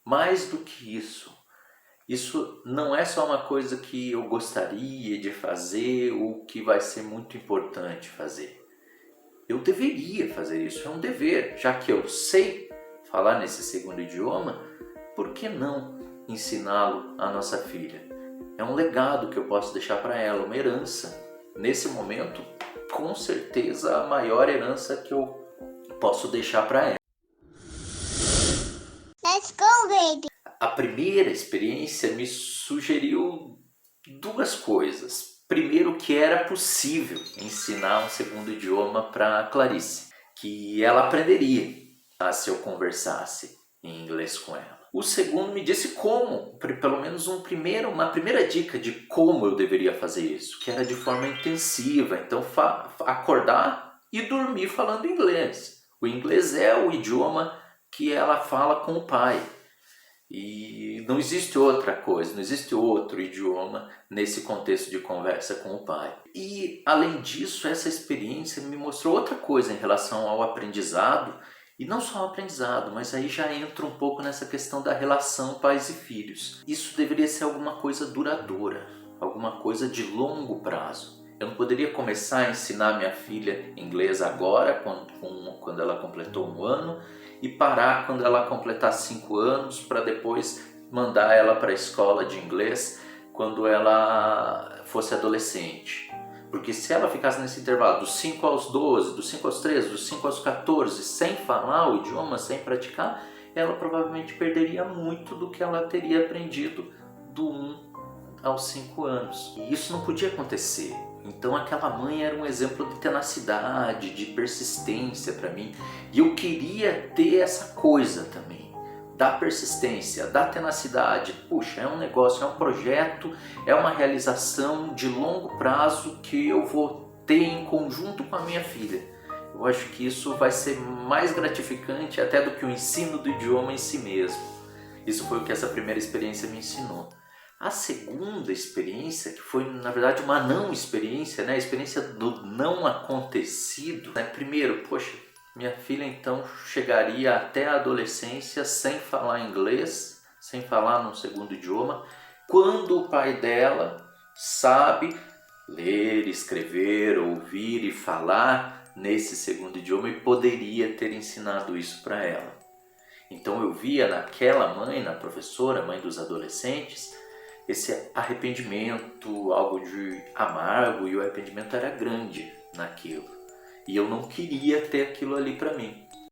Mais do que isso não é só uma coisa que eu gostaria de fazer ou que vai ser muito importante fazer. Eu deveria fazer isso, é um dever, já que eu sei falar nesse segundo idioma, por que não ensiná-lo à nossa filha? É um legado que eu posso deixar para ela, uma herança. Nesse momento, com certeza, a maior herança que eu posso deixar para ela. Let's go, baby! A primeira experiência me sugeriu duas coisas. Primeiro, que era possível ensinar um segundo idioma para Clarice, que ela aprenderia se eu conversasse em inglês com ela. O segundo me disse como, pelo menos uma primeira dica de como eu deveria fazer isso, que era de forma intensiva, então acordar e dormir falando inglês. O inglês é o idioma que ela fala com o pai. E não existe outra coisa, não existe outro idioma nesse contexto de conversa com o pai. E além disso, essa experiência me mostrou outra coisa em relação ao aprendizado, e não só ao aprendizado, mas aí já entra um pouco nessa questão da relação pais e filhos. Isso deveria ser alguma coisa duradoura, alguma coisa de longo prazo. Eu não poderia começar a ensinar minha filha inglês agora, quando ela completou 1 ano, e parar quando ela completar 5 anos para depois mandar ela para a escola de inglês quando ela fosse adolescente. Porque se ela ficasse nesse intervalo dos 5 aos 12, dos 5 aos 13, dos 5 aos 14, sem falar o idioma, sem praticar, ela provavelmente perderia muito do que ela teria aprendido do 1 aos 5 anos. E isso não podia acontecer. Então aquela mãe era um exemplo de tenacidade, de persistência para mim. E eu queria ter essa coisa também, da persistência, da tenacidade. Puxa, é um negócio, é um projeto, é uma realização de longo prazo que eu vou ter em conjunto com a minha filha. Eu acho que isso vai ser mais gratificante até do que o ensino do idioma em si mesmo. Isso foi o que essa primeira experiência me ensinou. A segunda experiência, que foi na verdade uma não experiência, né? A experiência do não acontecido, né? Primeiro, poxa, minha filha então chegaria até a adolescência sem falar inglês, sem falar num segundo idioma, quando o pai dela sabe ler, escrever, ouvir e falar nesse segundo idioma e poderia ter ensinado isso para ela. Então eu via naquela mãe, na professora, mãe dos adolescentes, esse arrependimento, algo de amargo, e o arrependimento era grande naquilo. E eu não queria ter aquilo ali para mim.